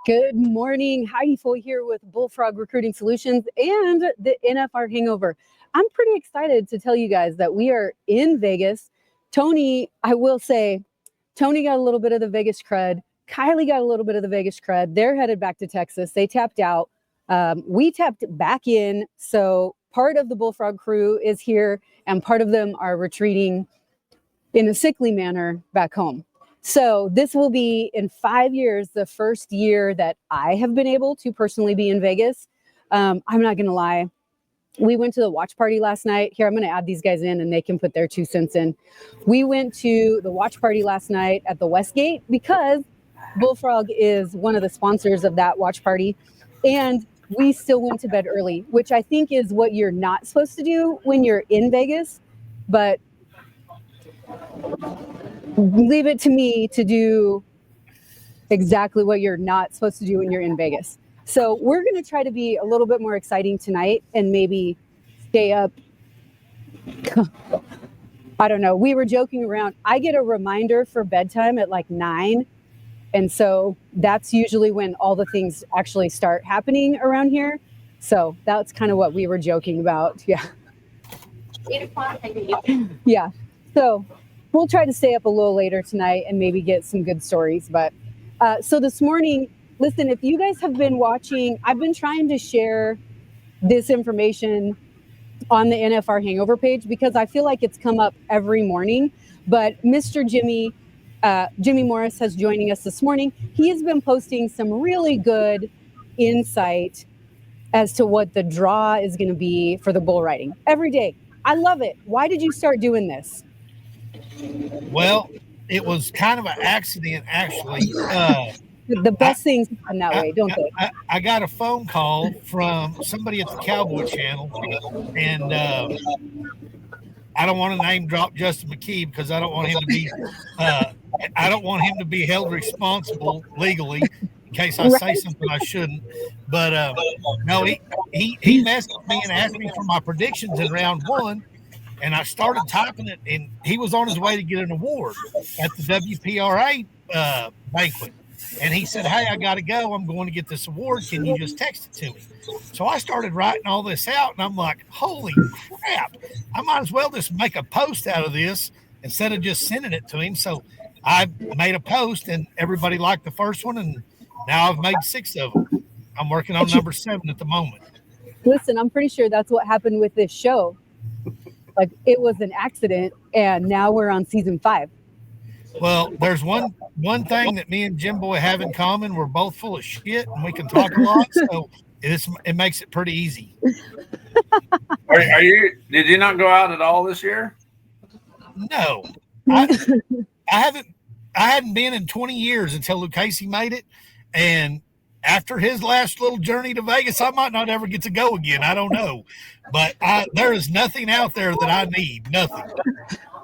Good morning. Heidi Foy here with Bullfrog Recruiting Solutions and the NFR Hangover. I'm pretty excited to tell you guys that we are in Vegas. Tony, I will say, Tony got a little bit of the Vegas crud. Kylie got a little bit of the Vegas crud. They're headed back to Texas. They tapped out. We tapped back in. So part of the Bullfrog crew is here and part of them are retreating in a sickly manner back home. So this will be, in 5 years, the first year that I have been able to personally be in Vegas. I'm not going to lie. We went to the watch party last night. Here, I'm going to add these guys in and they can put their 2 cents in. We went to the watch party last night at the Westgate because Bullfrog is one of the sponsors of that watch party. And we still went to bed early, which I think is what you're not supposed to do when you're in Vegas. But leave it to me to do exactly what you're not supposed to do when you're in Vegas. So we're going to try to be a little bit more exciting tonight and maybe stay up. I don't know. We were joking around. I get a reminder for bedtime at like 9. And so that's usually when all the things actually start happening around here. So that's kind of what we were joking about. Yeah. 8 o'clock. Yeah. So we'll try to stay up a little later tonight and maybe get some good stories. But so this morning, listen, if you guys have been watching, I've been trying to share this information on the NFR Hangover page because I feel like it's come up every morning. But Mr. Jimmy Morris has joining us this morning. He has been posting some really good insight as to what the draw is going to be for the bull riding every day. I love it. Why did you start doing this? Well, it was kind of an accident, actually. The best things happen that way, don't they? I got a phone call from somebody at the Cowboy Channel, and I don't want to name drop Justin McKee because I don't want him to be held responsible legally in case I say something I shouldn't. But no, he messaged me and asked me for my predictions in round 1. And I started typing it, and he was on his way to get an award at the WPRA banquet. And he said, "Hey, I got to go. I'm going to get this award. Can you just text it to me?" So I started writing all this out, and I'm like, holy crap. I might as well just make a post out of this instead of just sending it to him. So I made a post, and everybody liked the first one, and now I've made 6 of them. I'm working on number 7 at the moment. Listen, I'm pretty sure that's what happened with this show. Like, it was an accident, and now we're on season 5. Well, there's one thing that me and Jim Boy have in common. We're both full of shit, and we can talk a lot, so it makes it pretty easy. Are you? Did you not go out at all this year? No, I hadn't been in 20 years until Lucchese made it, and after his last little journey to Vegas, I might not ever get to go again. I don't know, but there is nothing out there that I need. Nothing.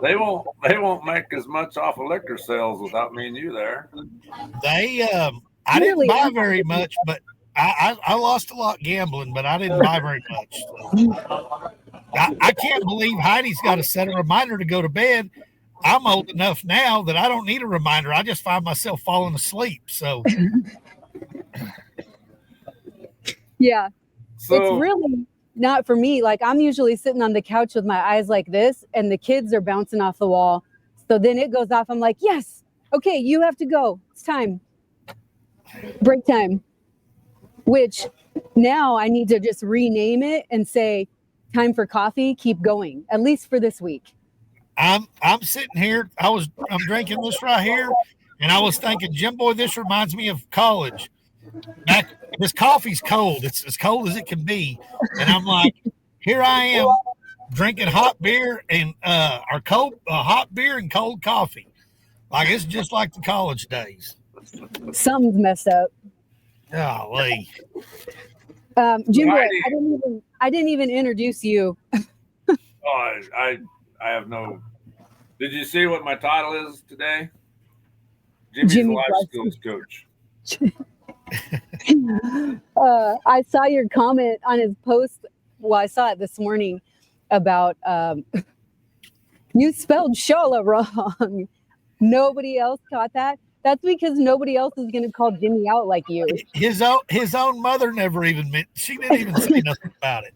They won't make as much off of liquor sales without me and you there. I didn't buy very much, but I lost a lot gambling, but I didn't buy very much. So. I can't believe Heidi's got to set a reminder to go to bed. I'm old enough now that I don't need a reminder. I just find myself falling asleep. So. Yeah. So, it's really not for me. Like, I'm usually sitting on the couch with my eyes like this and the kids are bouncing off the wall. So then it goes off. I'm like, yes. Okay, you have to go. It's time. Break time. Which now I need to just rename it and say, time for coffee. Keep going. At least for this week. I'm sitting here. I'm drinking this right here. And I was thinking, Jim Boy, this reminds me of college. This coffee's cold. It's as cold as it can be. And I'm like, here I am drinking hot beer and hot beer and cold coffee. Like, it's just like the college days. Something's messed up. Golly. Jim Boy, I didn't even introduce you. I have no. Did you see what my title is today? Jimmy's life skills coach. I saw your comment on his post. Well, I saw it this morning about you spelled Shola wrong. Nobody else caught that. That's because nobody else is going to call Jimmy out like you. His own mother never even she didn't even say nothing about it.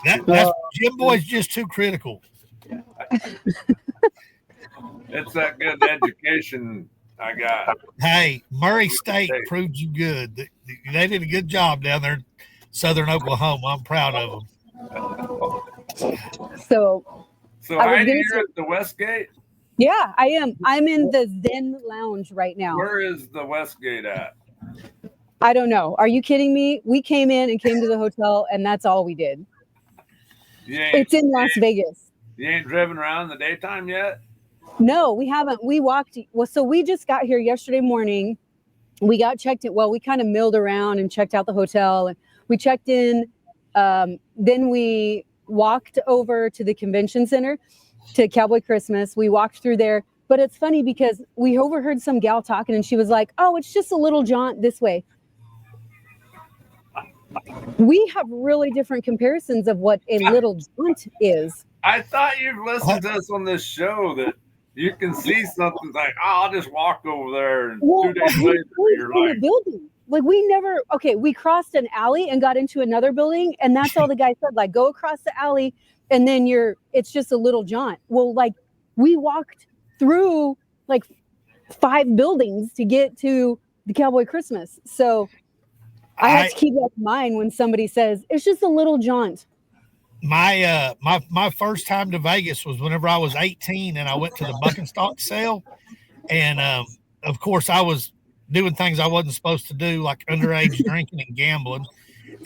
That's Jim Boy's just too critical. It's that good education I got. Hey, Murray State proved you good. They did a good job down there in southern Oklahoma. I'm proud of them. So Heidi, you're at the Westgate? Yeah, I am. I'm in the Zen Lounge right now. Where is the Westgate at? I don't know. Are you kidding me? We came in and came to the hotel, and that's all we did. It's in Las Vegas. You ain't driven around in the daytime yet? No, we haven't. We walked. Well, so we just got here yesterday morning. We got checked in. Well, we kind of milled around and checked out the hotel, and we checked in. Then we walked over to the convention center to Cowboy Christmas. We walked through there. But it's funny because we overheard some gal talking, and she was like, "Oh, it's just a little jaunt this way." We have really different comparisons of what a little jaunt is. I thought you've listened to us on this show that you can see something like, oh, I'll just walk over there, and 2 days later, you're like, building. Like we crossed an alley and got into another building, and that's all the guy said. Like, go across the alley, and then it's just a little jaunt. Well, like we walked through like 5 buildings to get to the Cowboy Christmas. So I have to keep that in mind when somebody says it's just a little jaunt. My first time to Vegas was whenever I was 18, and I went to the Buck and Stock sale, and of course I was doing things I wasn't supposed to do, like underage drinking and gambling.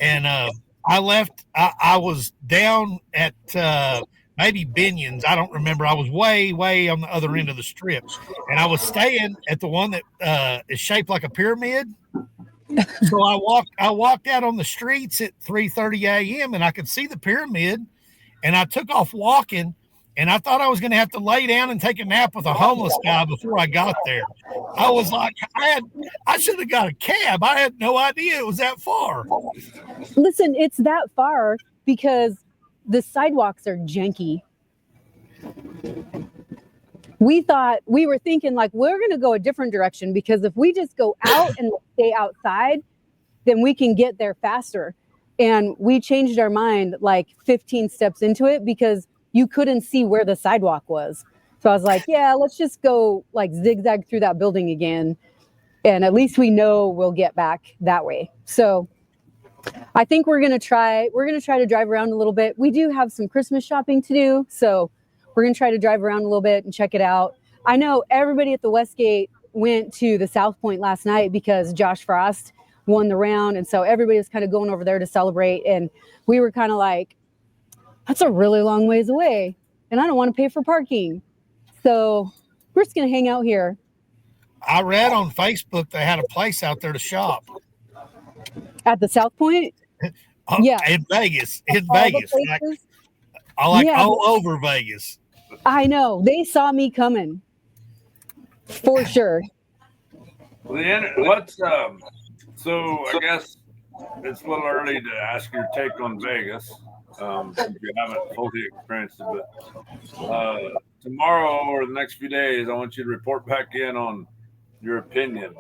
And I left. I was down at maybe Binion's. I don't remember. I was way on the other end of the strip, and I was staying at the one that is shaped like a pyramid. So I walked out on the streets at 3:30 a.m. and I could see the pyramid, and I took off walking, and I thought I was going to have to lay down and take a nap with a homeless guy before I got there. I was like, I should have got a cab. I had no idea it was that far. Listen, it's that far because the sidewalks are janky. We were thinking like, we're going to go a different direction, because if we just go out and stay outside, then we can get there faster. And we changed our mind like 15 steps into it because you couldn't see where the sidewalk was. So I was like, yeah, let's just go like zigzag through that building again. And at least we know we'll get back that way. So I think we're going to try to drive around a little bit. We do have some Christmas shopping to do. So we're going to try to drive around a little bit and check it out. I know everybody at the Westgate went to the South Point last night because Josh Frost won the round. And so everybody was kind of going over there to celebrate. And we were kind of like, that's a really long ways away, and I don't want to pay for parking. So we're just going to hang out here. I read on Facebook they had a place out there to shop. At the South Point? Yeah. In Vegas. All over Vegas. I know. They saw me coming. For sure. What's so I guess it's a little early to ask your take on Vegas. If you haven't fully experienced it, but tomorrow or the next few days, I want you to report back in on your opinion.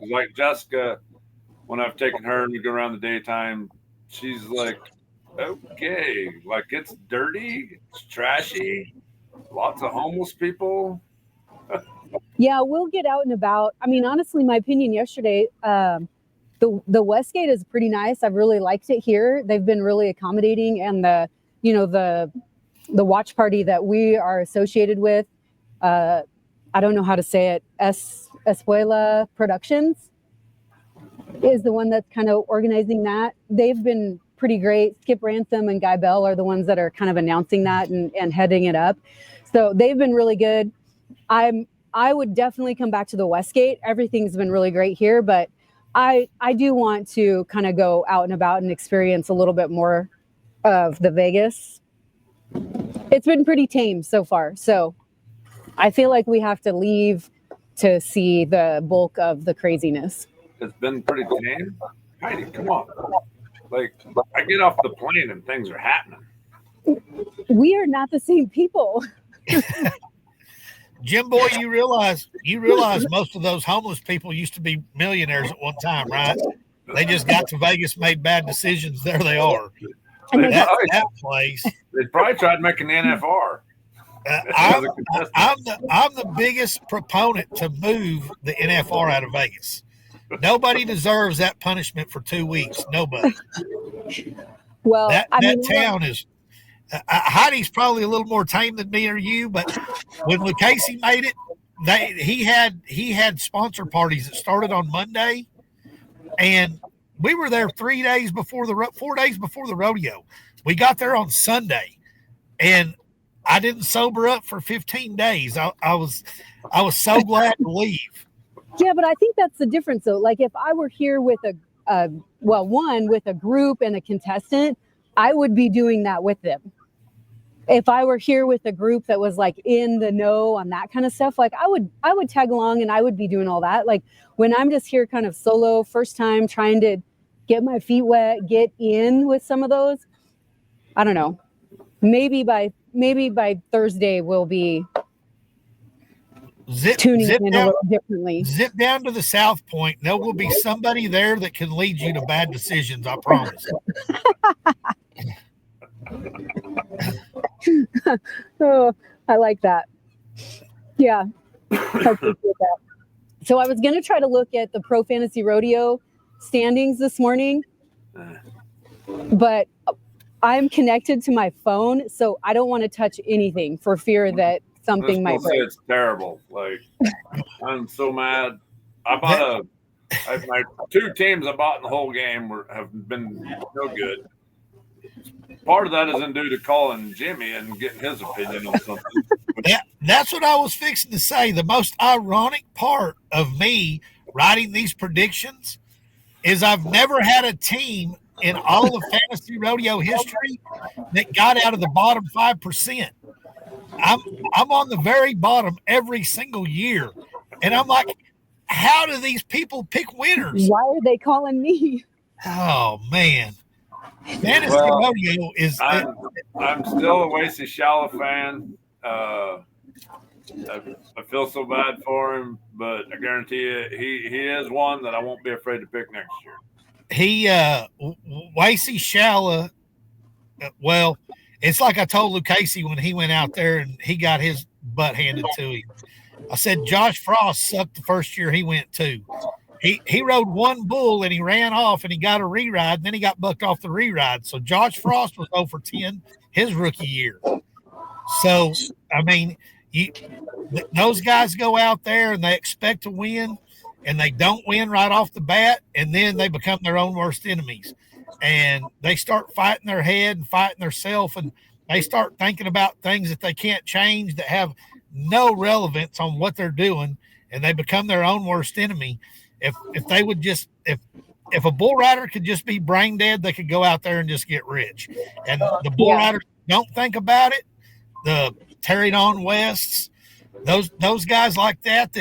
Like Jessica, when I've taken her and we go around the daytime, she's like, okay, like it's dirty, it's trashy, lots of homeless people. Yeah, we'll get out and about. I mean, honestly, my opinion yesterday, the Westgate is pretty nice. I've really liked it here. They've been really accommodating, and the watch party that we are associated with, I don't know how to say it, Espuela Productions is the one that's kind of organizing that. They've been pretty great. Skip Rantham and Guy Bell are the ones that are kind of announcing that and heading it up. So they've been really good. I would definitely come back to the Westgate. Everything's been really great here, but I do want to kind of go out and about and experience a little bit more of the Vegas. It's been pretty tame so far. So I feel like we have to leave to see the bulk of the craziness. It's been pretty tame. Heidi, come on. Like, I get off the plane and things are happening. We are not the same people. Jim Boy, you realize most of those homeless people used to be millionaires at one time, right? They just got to Vegas, made bad decisions. There they are. That place. They probably tried making the NFR. I'm the biggest proponent to move the NFR out of Vegas. Nobody deserves that punishment for 2 weeks. Nobody. Well, that town is. Heidi's probably a little more tame than me or you, but when Lucchese made it, he had sponsor parties that started on Monday, and we were there 4 days before the rodeo. We got there on Sunday, and I didn't sober up for 15 days. I was so glad to leave. Yeah, but I think that's the difference, though. Like if I were here with with a group and a contestant, I would be doing that with them. If I were here with a group that was like in the know on that kind of stuff, like I would tag along and I would be doing all that. Like when I'm just here kind of solo, first time trying to get my feet wet, get in with some of those, I don't know. Maybe by Thursday we'll be tuning in a little differently. Zip down to the South Point. There will be somebody there that can lead you to bad decisions, I promise. Oh, I like that. Yeah, I appreciate that. So I was going to try to look at the Pro Fantasy Rodeo standings this morning, but I'm connected to my phone, so I don't want to touch anything for fear that something might break. It's terrible. Like I'm so mad. My 2 teams I bought in the whole game have been no good. Part of that isn't due to calling Jimmy and getting his opinion on something. That's what I was fixing to say. The most ironic part of me writing these predictions is I've never had a team in all of fantasy rodeo history that got out of the bottom 5%. I'm on the very bottom every single year. And I'm like, how do these people pick winners? Why are they calling me? Oh, man. Fantasy rodeo is. I'm still a Wasey Shala fan. I feel so bad for him, but I guarantee you, he is one that I won't be afraid to pick next year. Wasey Shala. Well, it's like I told Lucchese when he went out there and he got his butt handed to him. I said Josh Frost sucked the first year he went too. He rode one bull and he ran off and he got a re-ride and then he got bucked off the re-ride. So Josh Frost was 0 for 10 his rookie year. So, I mean, those guys go out there and they expect to win and they don't win right off the bat, and then they become their own worst enemies. And they start fighting their head and fighting themselves, and they start thinking about things that they can't change that have no relevance on what they're doing, and they become their own worst enemy. If they would just if a bull rider could just be brain dead, they could go out there and just get rich. And the bull riders don't think about it. The Terry Don Wests, those guys like that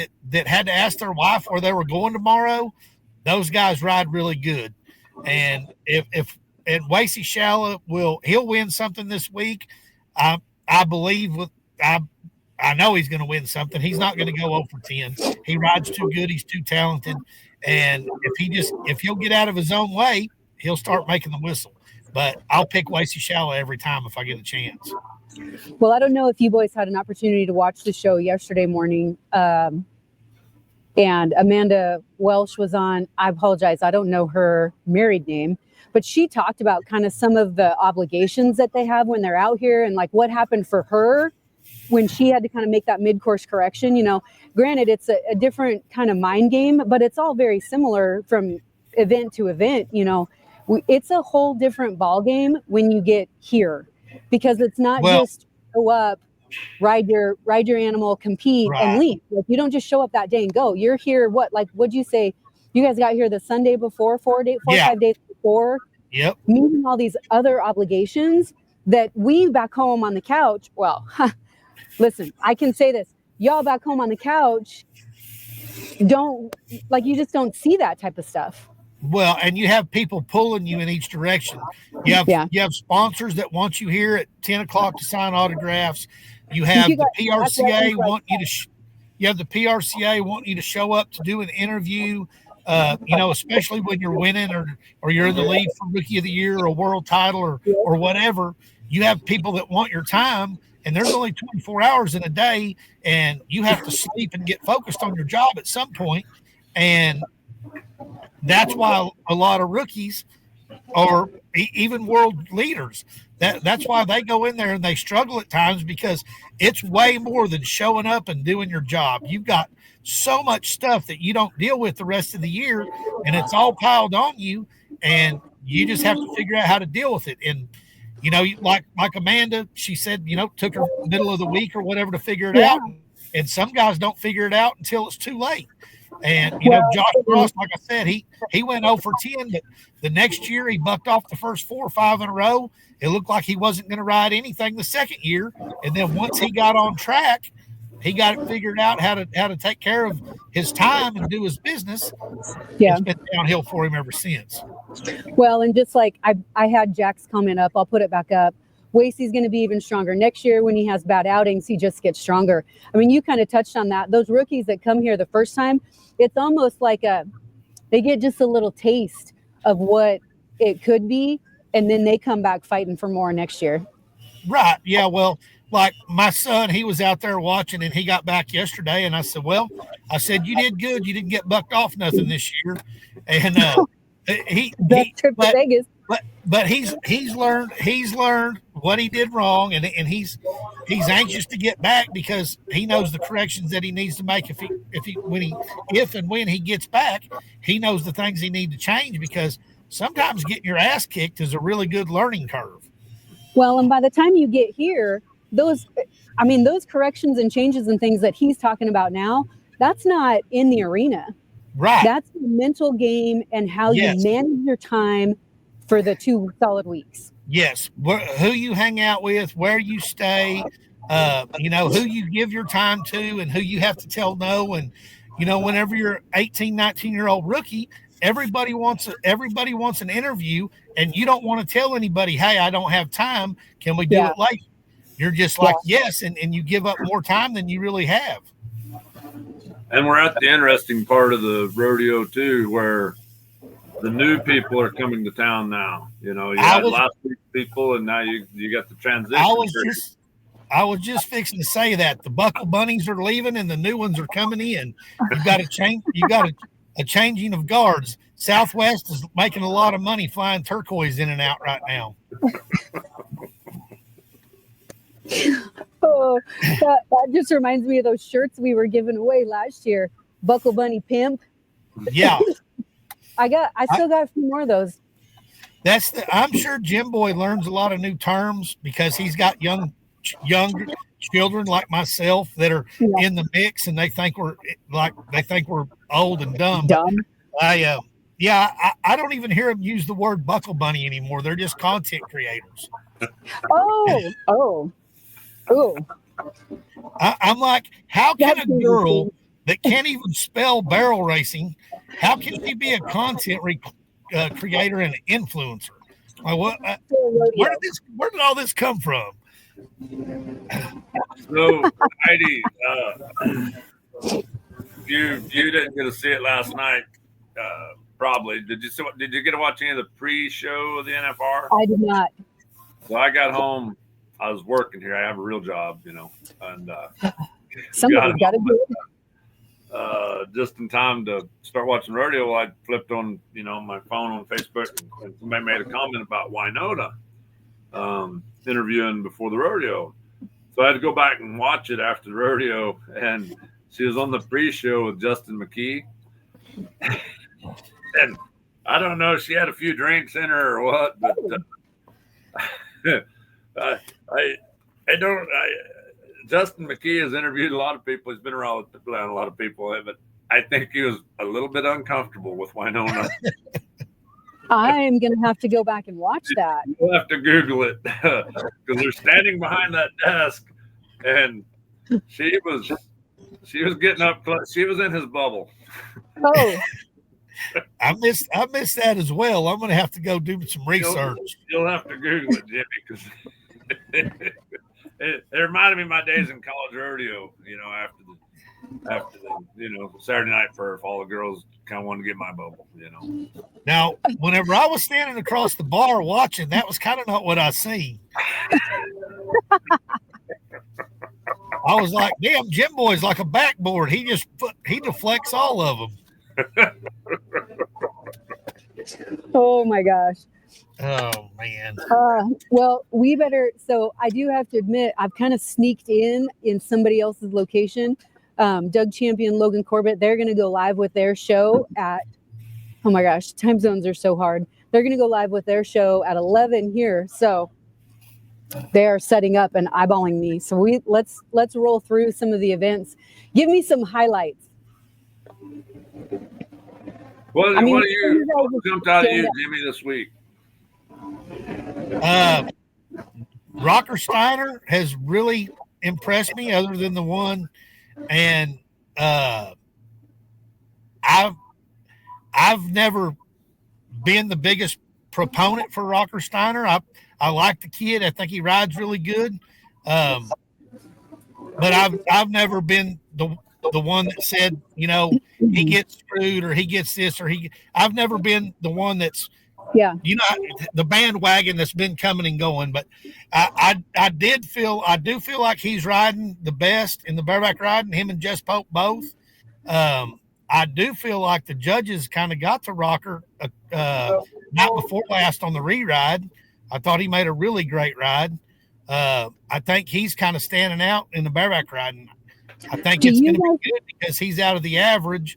had to ask their wife where they were going tomorrow, those guys ride really good. And if Wasey Shala he'll win something this week. I believe I know he's going to win something. He's not going to go 0 for 10. He rides too good. He's too talented. And if he'll get out of his own way, he'll start making the whistle. But I'll pick Wasey Shala every time if I get a chance. Well, I don't know if you boys had an opportunity to watch the show yesterday morning. And Amanda Welsh was on. I apologize. I don't know her married name, but she talked about kind of some of the obligations that they have when they're out here and like what happened for her when she had to kind of make that mid-course correction. You know, granted, it's a different kind of mind game, but it's all very similar from event to event. You know, it's a whole different ball game when you get here, because it's not just go up, ride your animal, compete, and leave. Like, you don't just show up that day and go. You're here. What'd you say? You guys got here the Sunday before, 5 days before. Yep. Meeting all these other obligations that we back home on the couch. Well, listen, I can say this. Y'all back home on the couch you just don't see that type of stuff. Well, and you have people pulling you in each direction. You have sponsors that want you here at 10 o'clock to sign autographs. You have the PRCA want you to You have the PRCA wanting you to show up to do an interview. Especially when you're winning or you're in the lead for Rookie of the Year or a world title or whatever. You have people that want your time, and there's only 24 hours in a day, and you have to sleep and get focused on your job at some point. And that's why a lot of rookies or even world leaders, that's why they go in there and they struggle at times, because it's way more than showing up and doing your job. You've got so much stuff that you don't deal with the rest of the year, and it's all piled on you, and you just have to figure out how to deal with it. And like Amanda, she said, took her middle of the week or whatever to figure it out, and some guys don't figure it out until it's too late. And Josh Ross, like I said, he went 0 for 10, but the next year he bucked off the first 4 or 5 in a row. It looked like he wasn't going to ride anything the second year, and then once he got on track, he got it figured out how to take care of his time and do his business. Yeah, it's been downhill for him ever since. Well, and just like I had Jack's comment up, I'll put it back up. Wasey's going to be even stronger next year. When he has bad outings, he just gets stronger. I mean, you kind of touched on that. Those rookies that come here the first time, it's almost like they get just a little taste of what it could be, and then they come back fighting for more next year. Right. Yeah. Well, like my son, he was out there watching, and he got back yesterday, and I said, you did good. You didn't get bucked off nothing this year. And but he's learned what he did wrong, and he's anxious to get back, because he knows the corrections that he needs to make if and when he gets back. He knows the things he needs to change, because sometimes getting your ass kicked is a really good learning curve. Well, and by the time you get here, those corrections and changes and things that he's talking about now, that's not in the arena. Right. That's the mental game and how you manage your time for the 2 solid weeks. Yes. Who you hang out with, where you stay, who you give your time to, and who you have to tell no. And, whenever you're 18, 19-year-old rookie, everybody wants an interview, and you don't want to tell anybody, hey, I don't have time. Can we do it later? You're just like, yes, and you give up more time than you really have. And we're at the interesting part of the rodeo too, where the new people are coming to town now. You had last week's people, and now you got the transition. I was just fixing to say that the buckle bunnies are leaving and the new ones are coming in. You got to change. You got a changing of guards. Southwest is making a lot of money flying turquoise in and out right now. Oh, that just reminds me of those shirts we were giving away last year. Buckle Bunny Pimp. Yeah. I still got a few more of those. I'm sure Jim Boy learns a lot of new terms, because he's got young children like myself that are in the mix, and they think we're old and dumb. I don't even hear them use the word buckle bunny anymore. They're just content creators. Oh. I'm like, how can a girl that can't even spell barrel racing, how can she be a content creator and an influencer? Where did all this come from? So, Heidi, you didn't get to see it last night. Probably. Did you get to watch any of the pre-show of the NFR? I did not. So I got home. I was working here. I have a real job, and somebody's got to do it. Just in time to start watching rodeo, I flipped on, my phone on Facebook, and somebody made a comment about Winona interviewing before the rodeo. So I had to go back and watch it after the rodeo, and she was on the pre-show with Justin McKee. And I don't know if she had a few drinks in her or what, but Justin McKee has interviewed a lot of people. He's been around a lot of people, but I think he was a little bit uncomfortable with Winona. I'm going to have to go back and watch that. You'll have to Google it, because they're standing behind that desk, and she was getting up close. She was in his bubble. Oh. I missed that as well. I'm going to have to go do some research. You'll have to Google it, Jimmy, because it reminded me of my days in college rodeo. After after the Saturday night for all the girls kind of wanted to get my bubble. Now, whenever I was standing across the bar watching, that was kind of not what I seen. I was like, damn, Jim Boy's like a backboard. He deflects all of them. Oh my gosh. Oh man. Well, we better. So I do have to admit, I've kind of sneaked in somebody else's location. Doug Champion, Logan Corbett, they're going to go live with their show at, oh my gosh, time zones are so hard. They're going to go live with their show at 11 here. So they are setting up and eyeballing me. So let's roll through some of the events. Give me some highlights. What jumped out at you, Jimmy, this week? Rocker Steiner has really impressed me, other than the one, and I've never been the biggest proponent for Rocker Steiner. I like the kid. I think he rides really good, but I've never been the one that said, he gets screwed or he gets this or I've never been the one that's the bandwagon that's been coming and going. But I do feel like he's riding the best in the bareback riding, him and Jess Pope both. I do feel like the judges kind of got to Rocker night before last on the re-ride. I thought he made a really great ride. I think he's kind of standing out in the bareback riding. I think it's going to be good because he's out of the average,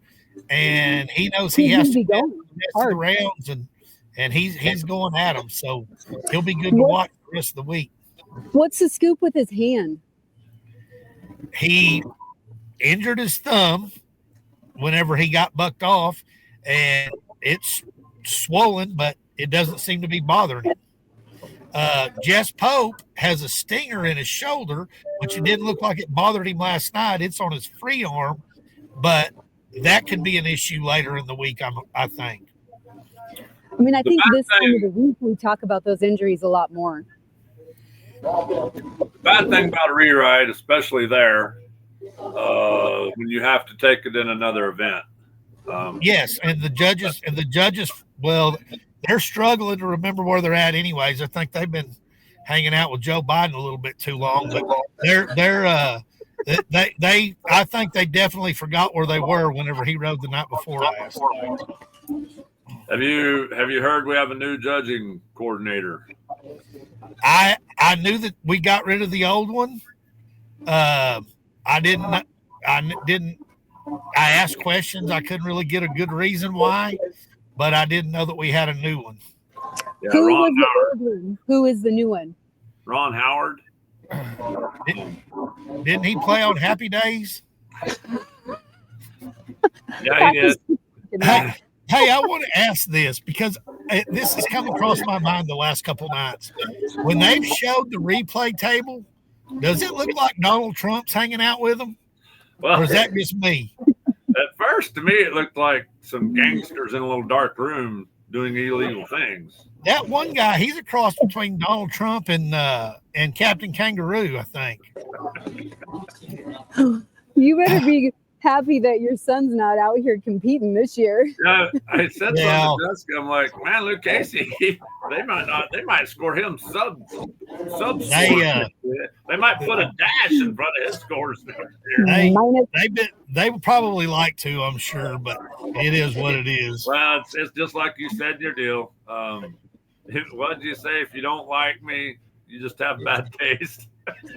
and he knows he has to go the rounds, and he's going at them. So he'll be good to watch the rest of the week. What's the scoop with his hand? He injured his thumb whenever he got bucked off, and it's swollen, but it doesn't seem to be bothering him. Jess Pope has a stinger in his shoulder, which it didn't look like it bothered him last night. It's on his free arm, but that could be an issue later in the week, I think. I mean, I think this time of the week we talk about those injuries a lot more. The bad thing about a re-ride, especially there, when you have to take it in another event. Yes, and the judges, well, they're struggling to remember where they're at anyways. I think they've been hanging out with Joe Biden a little bit too long, but I think they definitely forgot where they were whenever he rode the night before last. Have you heard we have a new judging coordinator? I knew that we got rid of the old one. I asked questions. I couldn't really get a good reason why, but I didn't know that we had a new one. Yeah, Who Ron was the Howard. old one? Who is the new one? Ron Howard. Didn't he play on Happy Days? Yeah, he did. Hey, I want to ask this because this has come across my mind the last couple nights. When they've showed the replay table, does it look like Donald Trump's hanging out with them? Well, or is that just me? At first, to me, it looked like some gangsters in a little dark room doing illegal things. That one guy, he's a cross between Donald Trump and Captain Kangaroo, I think. You better be happy that your son's not out here competing this year. Yeah, I said on the desk, I'm like, man, Luke Casey, they might score him sub. They might put a dash in front of his scores next year. They would probably like to, I'm sure, but it is what it is. Well, it's just like you said in your deal. What did you say? If you don't like me, you just have bad taste.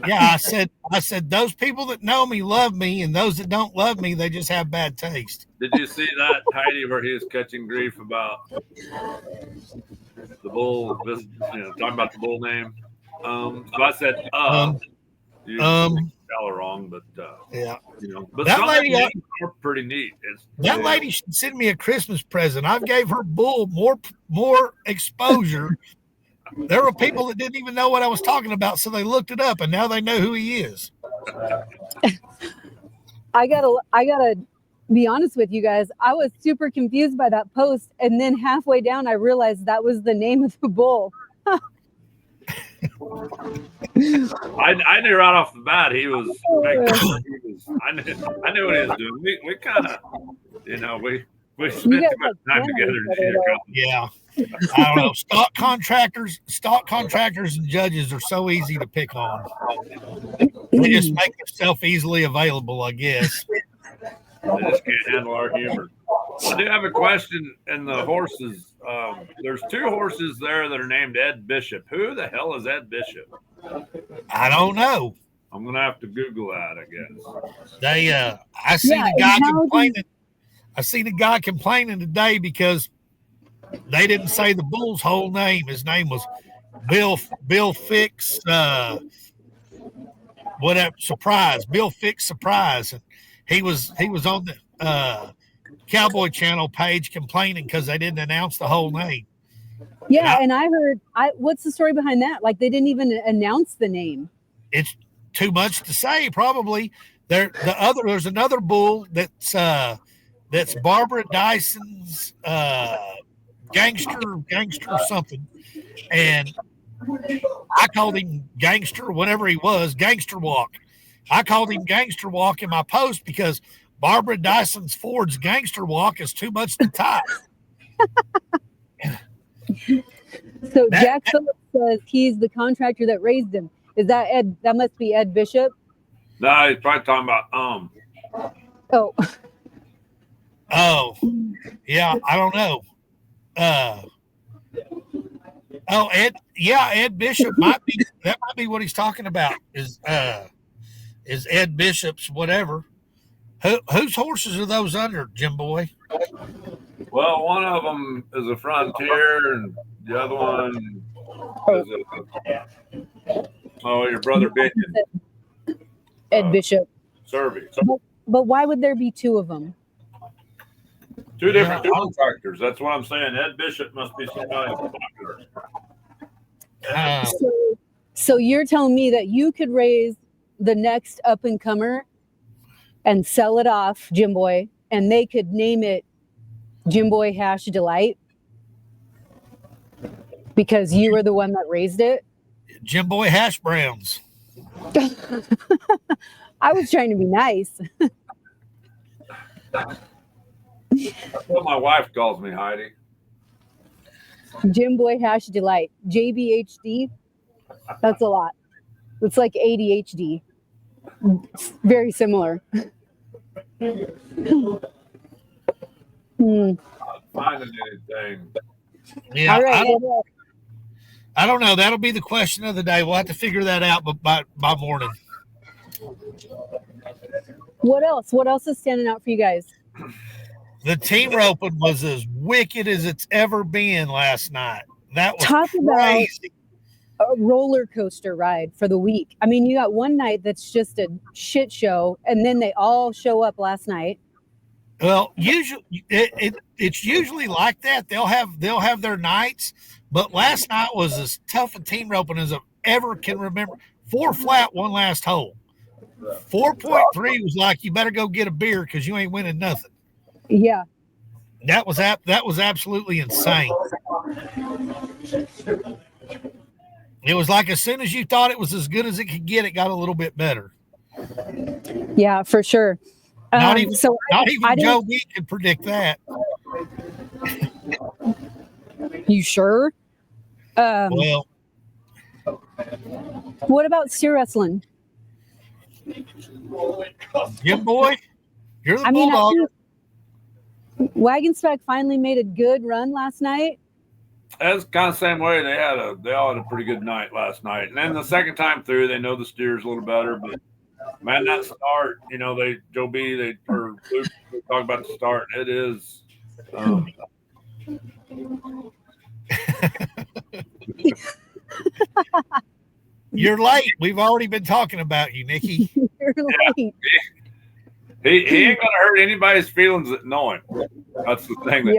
Yeah, I said those people that know me love me, and those that don't love me, they just have bad taste. Did you see that, Heidi, where he was catching grief about the bull? Talking about the bull name. So I said, you spell it wrong, but yeah, but that lady are pretty neat. That lady should send me a Christmas present. I've gave her bull more exposure. There were people that didn't even know what I was talking about, so they looked it up, and now they know who he is. I gotta be honest with you guys. I was super confused by that post, and then halfway down, I realized that was the name of the bull. I knew right off the bat he was. I knew what he was doing. We kind of, we spent too much time together in junior college. Yeah. I don't know. Stock contractors and judges are so easy to pick on. They just make themselves easily available, I guess. They just can't handle our humor. I do have a question in the horses. There's 2 horses there that are named Ed Bishop. Who the hell is Ed Bishop? I don't know. I'm gonna have to Google that, I guess. I seen a guy complaining. I seen a guy complaining today because they didn't say the bull's whole name. His name was Bill Fix. Whatever Surprise. Bill Fix Surprise. And he was on the Cowboy Channel page complaining because they didn't announce the whole name. Yeah, and I heard. What's the story behind that? Like they didn't even announce the name. It's too much to say, probably. There's another bull that's Barbara Dyson's gangster something, and I called him gangster whenever he was Gangster Walk. I called him Gangster Walk in my post because Barbara Dyson's Ford's Gangster Walk is too much to type. So Jack Phillips says he's the contractor that raised him. Is that Ed? That must be Ed Bishop. No, he's probably talking about Oh, yeah, I don't know. Ed Bishop might be. That might be what he's talking about. Is Ed Bishop's whatever? Whose horses are those under, Jim Boy? Well, one of them is a Frontier, and the other one is your brother Bacon. Ed Bishop. Survey. But why would there be 2 of them? 2 different contractors. That's what I'm saying. Ed Bishop must be somebody popular. So you're telling me that you could raise the next up and comer and sell it off, Jim Boy, and they could name it Jim Boy Hash Delight because you were the one that raised it? Jim Boy Hash Browns. I was trying to be nice. That's what my wife calls me, Heidi. Jim Boy Hash Delight. JBHD. That's a lot. It's like ADHD. It's very similar. Not finding anything. Yeah, all right, I don't know. That'll be the question of the day. We'll have to figure that out by morning. What else? What else is standing out for you guys? The team roping was as wicked as it's ever been last night. That was crazy. About a roller coaster ride for the week. I mean, you got one night that's just a shit show, and then they all show up last night. Well, usually it's usually like that. They'll have their nights, but last night was as tough a team roping as I ever can remember. 4 flat, 1 last hole. 4.3 was like you better go get a beer because you ain't winning nothing. Yeah, that was absolutely insane. It was like as soon as you thought it was as good as it could get, it got a little bit better. Yeah, for sure. Not even Joe B could predict that. You sure? Well, what about steer wrestling? Jim Boy, you're the bulldog. Wagon Spec finally made a good run last night. That's kind of the same way. They all had a pretty good night last night, and then the second time through, they know the steers a little better. But man, that start, Joe B, or Luke talk about the start. It is. You're late. We've already been talking about you, Nikki. You're late. He ain't gonna hurt anybody's feelings that know him. That's the thing.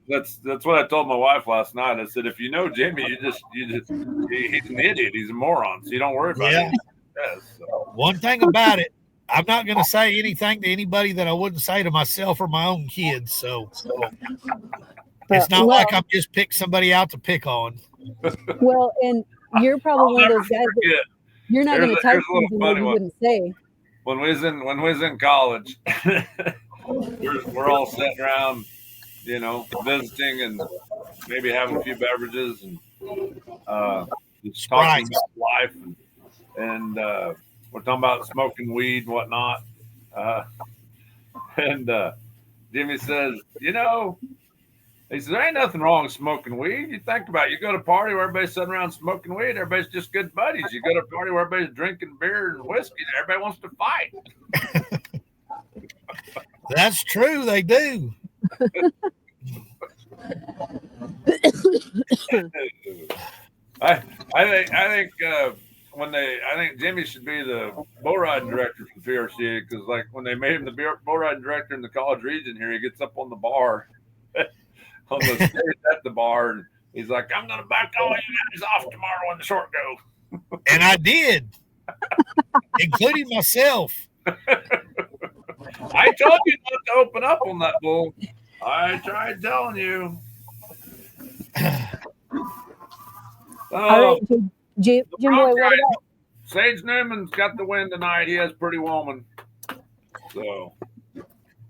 That's what I told my wife last night. I said, if you know Jimmy, he's an idiot. He's a moron. So you don't worry about it. One thing about it, I'm not going to say anything to anybody that I wouldn't say to myself or my own kids. So it's not like I'm just pick somebody out to pick on. Well, and you're probably one of those guys that you're not going to type something that you wouldn't say. When we was in college, we're all sitting around, visiting and maybe having a few beverages and just talking about life and we're talking about smoking weed and whatnot. And Jimmy says, he says, there ain't nothing wrong with smoking weed. You think about it. You go to a party where everybody's sitting around smoking weed, everybody's just good buddies. You go to a party where everybody's drinking beer and whiskey, and everybody wants to fight. That's true, they do. I think Jimmy should be the bull riding director for PRCA, because like when they made him the bull riding director in the college region here, he gets up on the bar. On the stairs at the bar, and he's like, I'm gonna back all you guys off tomorrow when the short go. And I did, including myself. I told you not to open up on that bull. I tried telling you. All right, Jim Boy, what about Sage Newman's got the win tonight. He has Pretty Woman.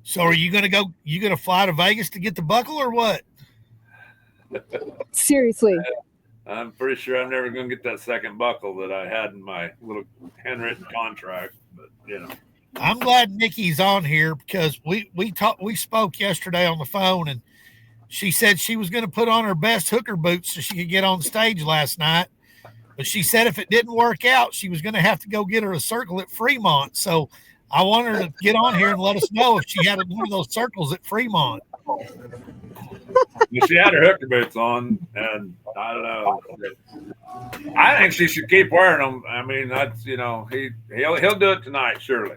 So are you gonna go? You gonna fly to Vegas to get the buckle or what? Seriously, I'm pretty sure I'm never going to get that second buckle that I had in my little handwritten contract. But I'm glad Nikki's on here because we spoke yesterday on the phone, and she said she was going to put on her best hooker boots so she could get on stage last night. But she said if it didn't work out, she was going to have to go get her a circle at Fremont. So I want her to get on here and let us know if she had one of those circles at Fremont. She had her hooker boots on, and I don't know. I think she should keep wearing them. I mean, that's he'll do it tonight, surely.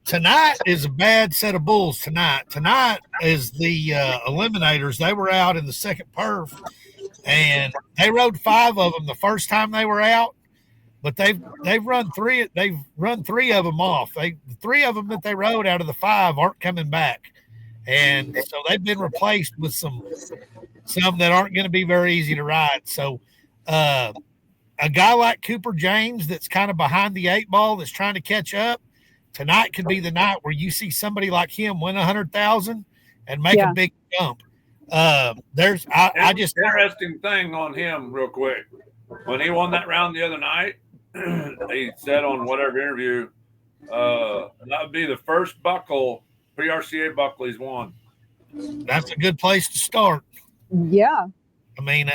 Tonight is a bad set of bulls. Tonight is the Eliminators. They were out in the second perf, and they rode 5 of them the first time they were out. But they've run 3. They've run 3 of them off. 3 of them that they rode out of the 5 aren't coming back. And so they've been replaced with some that aren't going to be very easy to ride. So a guy like Cooper James that's kind of behind the 8 ball that's trying to catch up, tonight could be the night where you see somebody like him win 100,000 and make a big jump. There's interesting thing on him real quick. When he won that round the other night, he said on whatever interview, that would be the first buckle, PRCA buckle he's won. That's a good place to start. Yeah. I mean,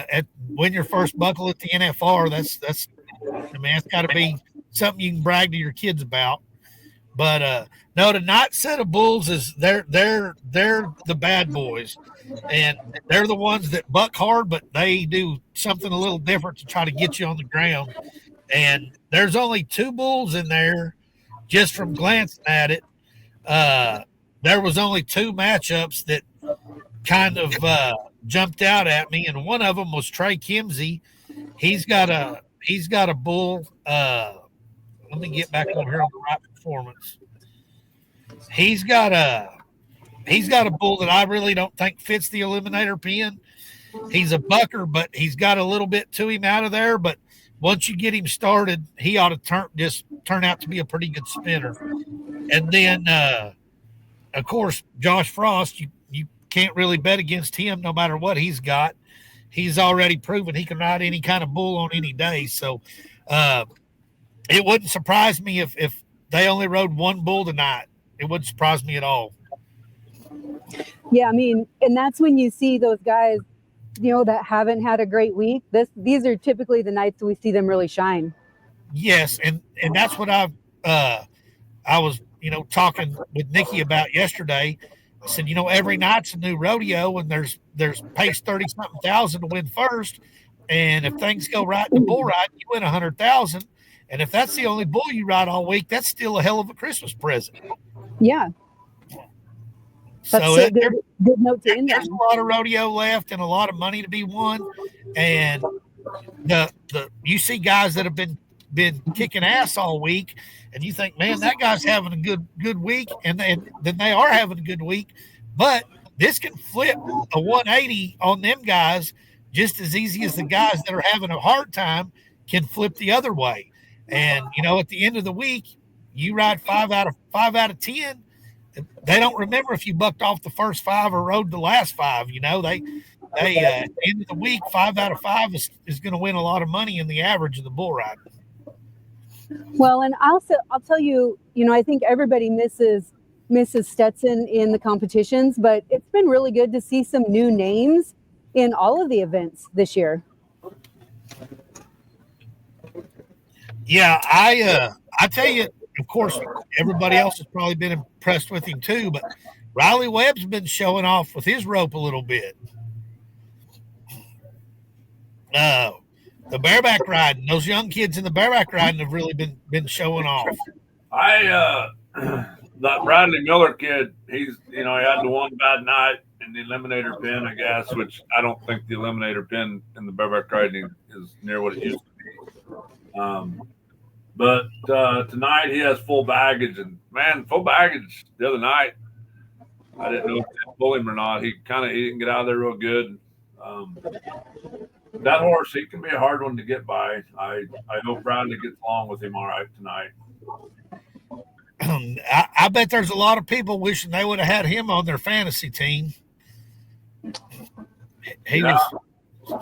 win your first buckle at the NFR. That's got to be something you can brag to your kids about. But no, the night set of bulls is they're the bad boys, and they're the ones that buck hard, but they do something a little different to try to get you on the ground. And there's only 2 bulls in there, just from glancing at it. There was only 2 matchups that kind of jumped out at me, and one of them was Trey Kimsey. He's got a bull. Let me get back over here on the right performance. He's got a bull that I really don't think fits the Eliminator pen. He's a bucker, but he's got a little bit to him out of there. But once you get him started, he ought to turn out to be a pretty good spinner. And then, of course, Josh Frost, you can't really bet against him no matter what he's got. He's already proven he can ride any kind of bull on any day. So it wouldn't surprise me if they only rode 1 bull tonight. It wouldn't surprise me at all. Yeah, I mean, and that's when you see those guys, that haven't had a great week. These are typically the nights we see them really shine. Yes, and that's what I was talking with Nikki about yesterday. I said, every night's a new rodeo, and there's pace 30-something thousand to win first, and if things go right in the bull ride, you win 100,000. And if that's the only bull you ride all week, that's still a hell of a Christmas present. Yeah. That's so good note to end on. There's a lot of rodeo left and a lot of money to be won. And you see guys that have been kicking ass all week, and you think, man, that guy's having a good week, and then they are having a good week. But this can flip a 180 on them guys just as easy as the guys that are having a hard time can flip the other way. And, at the end of the week, you ride 5 out of 10. They don't remember if you bucked off the first 5 or rode the last 5. They at the end of the week, 5 out of 5 is going to win a lot of money in the average of the bull ride. Well, and I'll tell you, I think everybody misses Stetson in the competitions, but it's been really good to see some new names in all of the events this year. Yeah, I tell you, of course, everybody else has probably been impressed with him too, but Riley Webb's been showing off with his rope a little bit. The bareback riding, those young kids in the bareback riding have really been showing off. That Bradley Miller kid, he's he had the one bad night in the eliminator pin, I guess, which I don't think the eliminator pin in the bareback riding is near what it used to be. But tonight he has full baggage, and man, full baggage the other night, I didn't know if they pull him or not. He didn't get out of there real good. That horse, he can be a hard one to get by. I hope Bradley gets along with him all right tonight. I bet there's a lot of people wishing they would have had him on their fantasy team.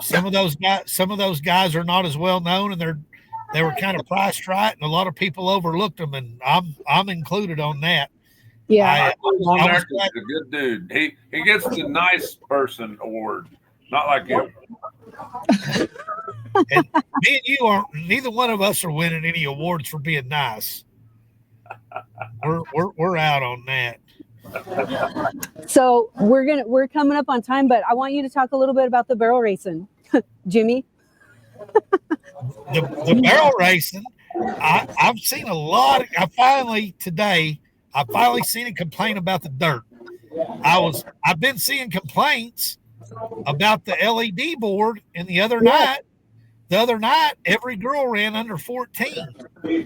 Some of those guys are not as well known, and they were kind of priced right, and a lot of people overlooked them, and I'm included on that. Yeah, he's a good dude. He gets the nice person award, not like you. And me and you aren't. Neither one of us are winning any awards for being nice. We're out on that. So we're coming up on time, but I want you to talk a little bit about the barrel racing, Jimmy. The barrel racing, I've seen a lot. I finally seen a complaint about the dirt. I've been seeing complaints about the LED board, and the other night every girl ran under 14,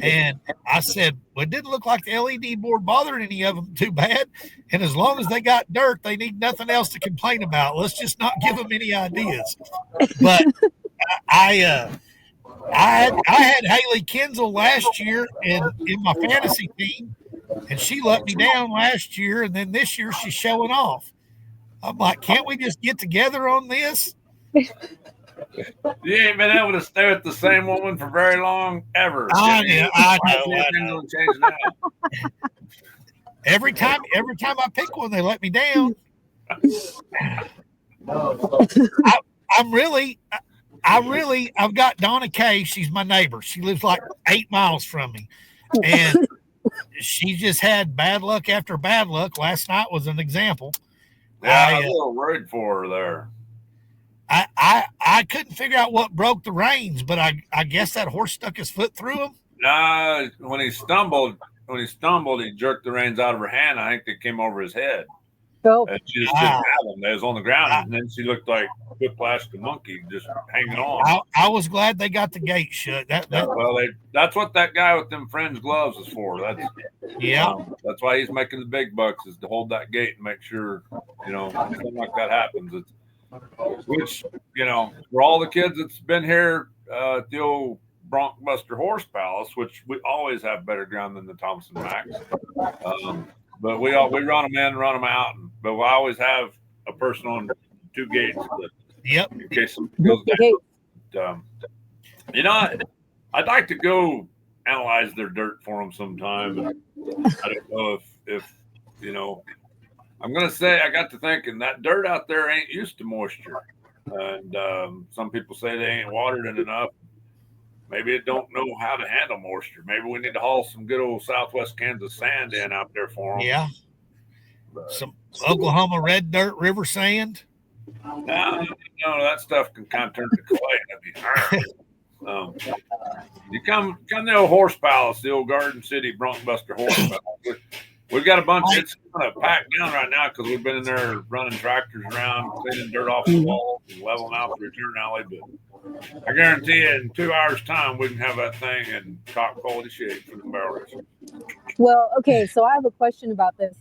and I said, well, it didn't look like the LED board bothered any of them too bad, and as long as they got dirt, they need nothing else to complain about. Let's just not give them any ideas. But I had Haley Kinzel last year in my fantasy team, and she let me down last year, and then this year she's showing off. I'm like, can't we just get together on this? You ain't been able to stay with the same woman for very long, ever. I know. Every time I pick one, they let me down. I've got Donna Kay. She's my neighbor. She lives like 8 miles from me, and she just had bad luck after bad luck. Last night was an example. Yeah, I was a little worried for her there. I couldn't figure out what broke the reins, but I guess that horse stuck his foot through him. Nah, when he stumbled, he jerked the reins out of her hand. I think they came over his head. Oh. And she just didn't have them. They was on the ground, and then she looked like Whiplash the monkey, just hanging on. I was glad they got the gate shut. That's what that guy with them Friends gloves is for. That's why he's making the big bucks, is to hold that gate and make sure something like that happens. Which for all the kids that's been here at the old Bronkbuster Horse Palace, which we always have better ground than the Thompson Max. But we run them in, run them out, but we always have a person on 2 gates. Yep. In case something goes down. I'd like to go analyze their dirt for them sometime. But I don't know if I'm going to say, I got to thinking that dirt out there ain't used to moisture. And some people say they ain't watered it enough. Maybe it don't know how to handle moisture. Maybe we need to haul some good old Southwest Kansas sand in out there for them. Yeah. Some Oklahoma red dirt river sand. No, that stuff can kind of turn to clay. That'd be you come to the old Horse Palace, the old Garden City Bronkbuster Horse Palace. We've got a bunch. It's kind of packed down right now because we've been in there running tractors around, cleaning dirt off the walls and leveling out the return alley. But I guarantee you, in 2 hours' time, we can have that thing in top quality shape for the barrel racing. Well, okay, so I have a question about this.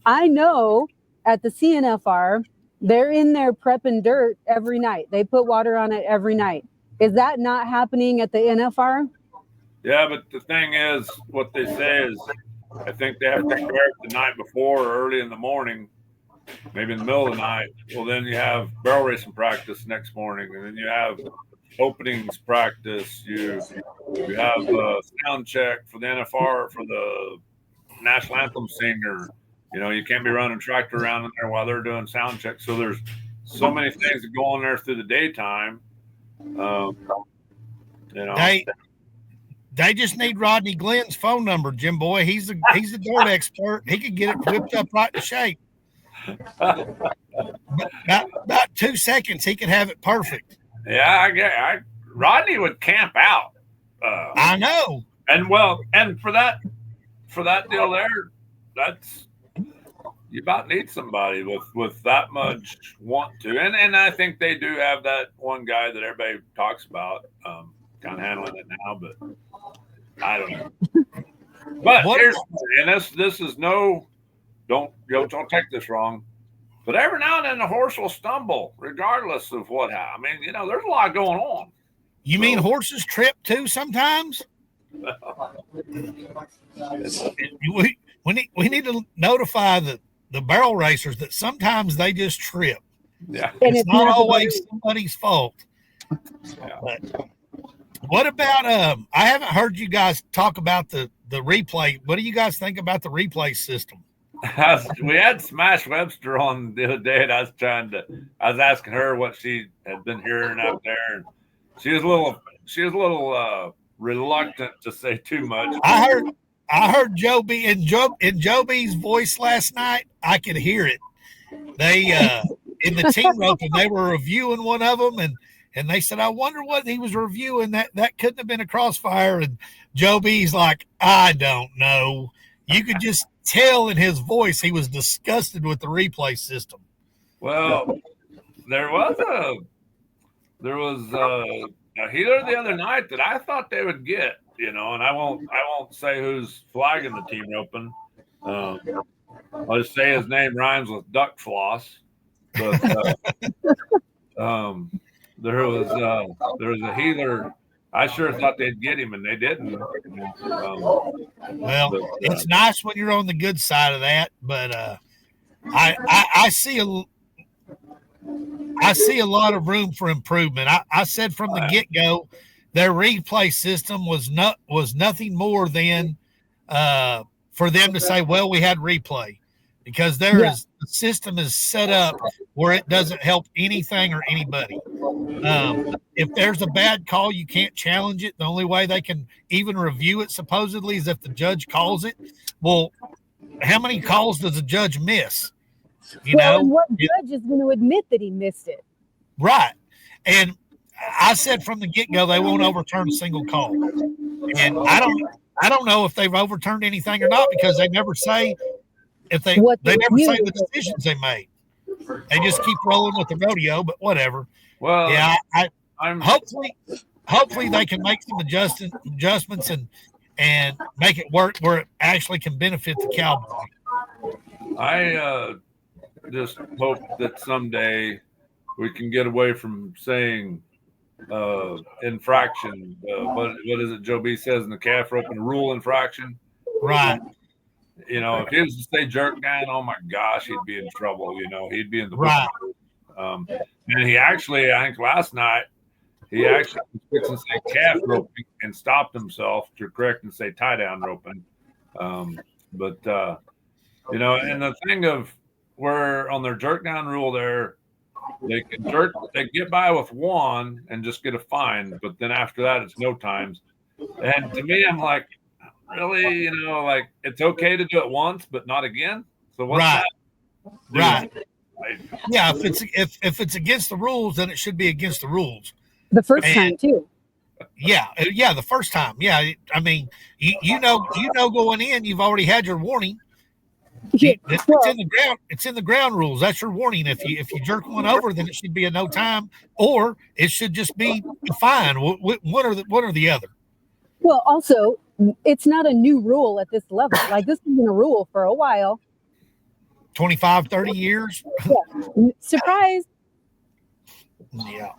I know at the CNFR, They're in there prepping dirt every night. They put water on it every night. Is that not happening at the NFR? Yeah, but the thing is, what they say is, I think they have to prepare it the night before or early in the morning, maybe in the middle of the night. Well, then you have barrel racing practice next morning, and then you have openings practice. You have a sound check for the NFR for the national anthem singer. You know, you can't be running tractor around in there while they're doing sound checks. So there's so many things that go on there through the daytime. You know, they just need Rodney Glenn's phone number, Jim Boy. He's the dirt expert. He could get it whipped up right in shape. About 2 seconds, he could have it perfect. Yeah, Rodney would camp out. I know. And for that deal there, that's, you about need somebody with that much want to. And I think they do have that one guy that everybody talks about, kind of handling it now, but I don't know. But this is no, don't take this wrong. But every now and then the horse will stumble, regardless of what happens. I mean, you know, there's a lot going on. You mean horses trip too sometimes? We need to notify the barrel racers that sometimes they just trip. Yeah, it's not always somebody's fault. Yeah. But what about I haven't heard you guys talk about the replay. What do you guys think about the replay system? We had Smash Webster on the other day, and I was asking her what she had been hearing out there, and she was a little reluctant to say too much. I heard Joby in Joby's voice last night. I could hear it. They in the team roping, they were reviewing one of them, and they said, I wonder what he was reviewing. That couldn't have been a crossfire. And Joby's like, I don't know. You could just tell in his voice he was disgusted with the replay system. Well, there was a healer the other night that I thought they would get, you know, and I won't say who's flagging the team open. I'll just say his name rhymes with duck floss. But there was a healer. I sure thought they'd get him, and they didn't. It's nice when you're on the good side of that, but I see a lot of room for improvement. I said from the get-go, their replay system was nothing more than for them to say, well, we had replay, because the system is set up where it doesn't help anything or anybody. If there's a bad call, you can't challenge it. The only way they can even review it supposedly is if the judge calls it. Well, how many calls does a judge miss? And what judge is going to admit that he missed it? Right. And I said from the get-go they won't overturn a single call. And I don't know if they've overturned anything or not, because they never say they never say the decisions they made. They just keep rolling with the rodeo, but whatever. Well, yeah, I'm hopefully they can make some adjustments and make it work where it actually can benefit the cowboy. I just hope that someday we can get away from saying infraction. What is it Joe B says in the calf rope, and rule infraction? Right. You know, if he was to say jerk down, oh my gosh, he'd be in trouble. You know, he'd be in the right. And he actually, I think last night, he actually fixed and say calf roping and stopped himself to correct and say tie down roping. But you know, and the thing of where on their jerk down rule there, they get by with one and just get a fine, but then after that it's no times. And to me, I'm like, really, you know, like it's okay to do it once, but not again. So what's right. that? Right. Yeah, if it's against the rules, then it should be against the rules. The first time too. Yeah, the first time. Yeah, I mean, you know, going in, you've already had your warning. It's in the ground rules. That's your warning. If you jerk one over, then it should be a no time, or it should just be a fine. One or the other. Well, also, it's not a new rule at this level. Like, this has been a rule for a while. 25, 30 years. Surprise. Yeah.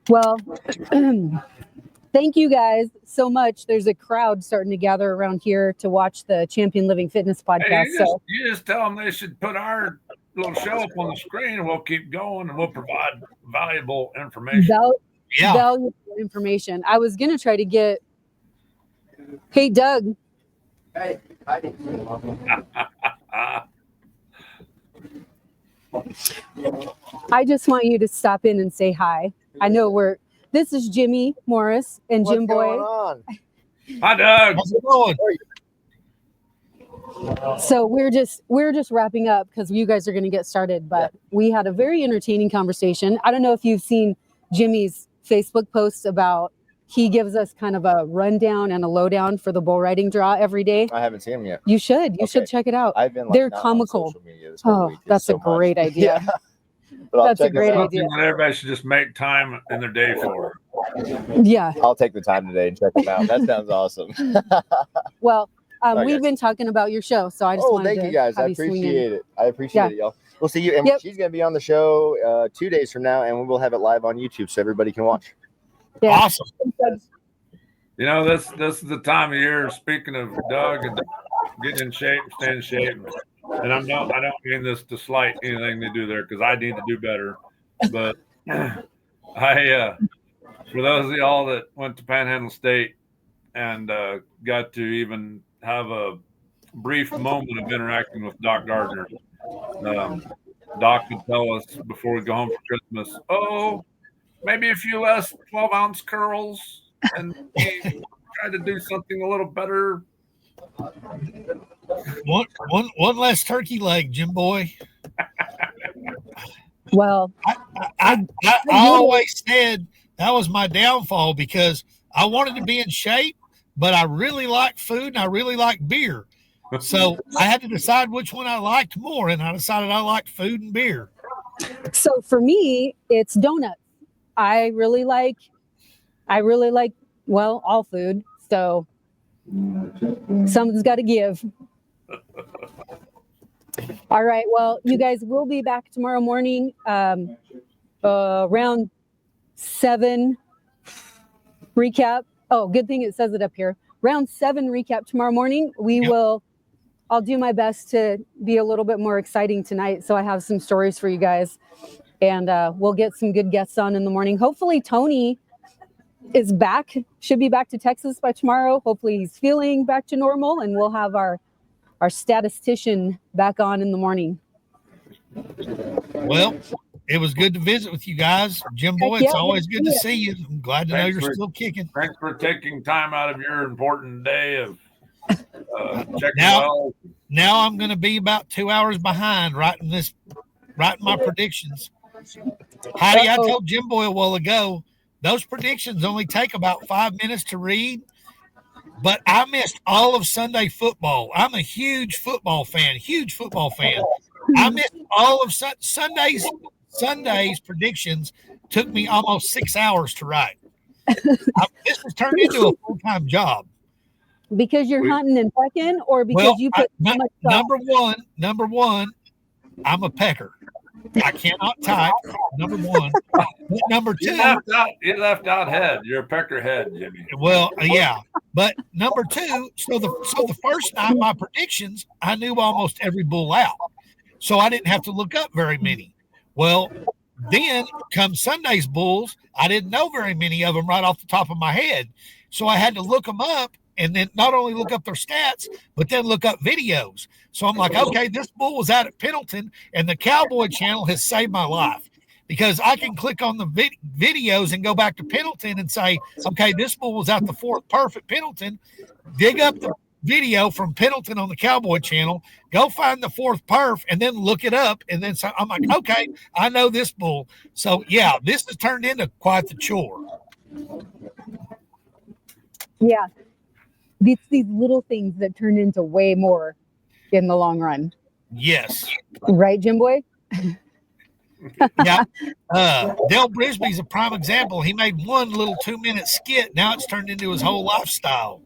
Well, thank you guys so much. There's a crowd starting to gather around here to watch the Champion Living Fitness podcast. Hey, you just tell them they should put our little show up on the screen, and we'll keep going, and we'll provide valuable information. Valuable information. I was going to try to get, hey, Doug. Hey, I just want you to stop in and say hi. I know this is Jimmy Morris and Jim Boy. What's going on? Hi, Doug. How's it going? So we're just wrapping up because you guys are going to get started, but we had a very entertaining conversation. I don't know if you've seen Jimmy's Facebook posts about, he gives us kind of a rundown and a lowdown for the bull riding draw every day. I haven't seen them yet. You should check it out. I've been they're not comical. on social media this whole week. That's a great idea. Yeah. But That's a great idea. Something that everybody should just make time in their day for. Yeah. I'll take the time today and check them out. That sounds awesome. Well, Sorry, we've guys. been talking about your show, so I just wanted thank to you guys. I have you swing in. appreciate it. I appreciate it, y'all. We'll see you. And she's going to be on the show 2 days from now, and we will have it live on YouTube so everybody can watch. Yeah. Awesome. You know, this is the time of year. Speaking of Doug and getting in shape, staying in shape, and I don't mean this to slight anything they do there because I need to do better. But for those of y'all that went to Panhandle State and got to even have a brief moment of interacting with Doc Gardner, Doc would tell us before we go home for Christmas, oh, maybe a few less 12-ounce curls, and try to do something a little better. One less turkey leg, Jim Boy. Well, I always said that was my downfall because I wanted to be in shape, but I really like food and I really like beer. So I had to decide which one I liked more, and I decided I liked food and beer. so for me, it's donuts. I really like all food. So something's got to give. All right. Well, you guys will be back tomorrow morning around 7 recap. Oh, good thing it says it up here. Round 7 recap tomorrow morning. I'll do my best to be a little bit more exciting tonight. So I have some stories for you guys, and we'll get some good guests on in the morning. Hopefully Tony is back, should be back to Texas by tomorrow. Hopefully he's feeling back to normal, and we'll have our statistician back on in the morning. Well, it was good to visit with you guys. Jim Boy, it's always good to see you. I'm glad to know you're still kicking. Thanks for taking time out of your important day of checking Now I'm going to be about 2 hours behind writing my predictions. Heidi, I told Jim Boy a while ago, those predictions only take about 5 minutes to read. But I missed all of Sunday football. I'm a huge football fan. I missed all of Sunday's predictions. Took me almost 6 hours to write. This has turned into a full-time job. Because you're hunting and pecking, or because you put so much thought? Number one, I'm a pecker. I cannot type. Number one. Number two, you left out head. You're a pecker head, Jimmy. Well, yeah. But number two, so the first night my predictions, I knew almost every bull out. So I didn't have to look up very many. Well, then come Sunday's bulls, I didn't know very many of them right off the top of my head. So I had to look them up, and then not only look up their stats, but then look up videos. So I'm like, okay, this bull was out at Pendleton, and the Cowboy channel has saved my life because I can click on the videos and go back to Pendleton and say, okay, this bull was out the 4th perf at Pendleton, dig up the video from Pendleton on the Cowboy channel, go find the 4th perf, and then look it up. And then so I'm like, okay, I know this bull. So yeah, this has turned into quite the chore. Yeah. It's these little things that turn into way more in the long run. Yes. Right, Jim Boy? Yeah. Dale Brisby's a prime example. He made one little 2-minute skit. Now it's turned into his whole lifestyle.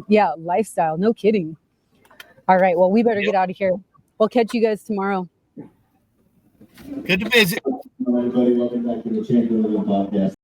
Yeah, lifestyle. No kidding. All right. Well, we better get out of here. We'll catch you guys tomorrow. Good to visit. Everybody, welcome back to the Champion Living Podcast.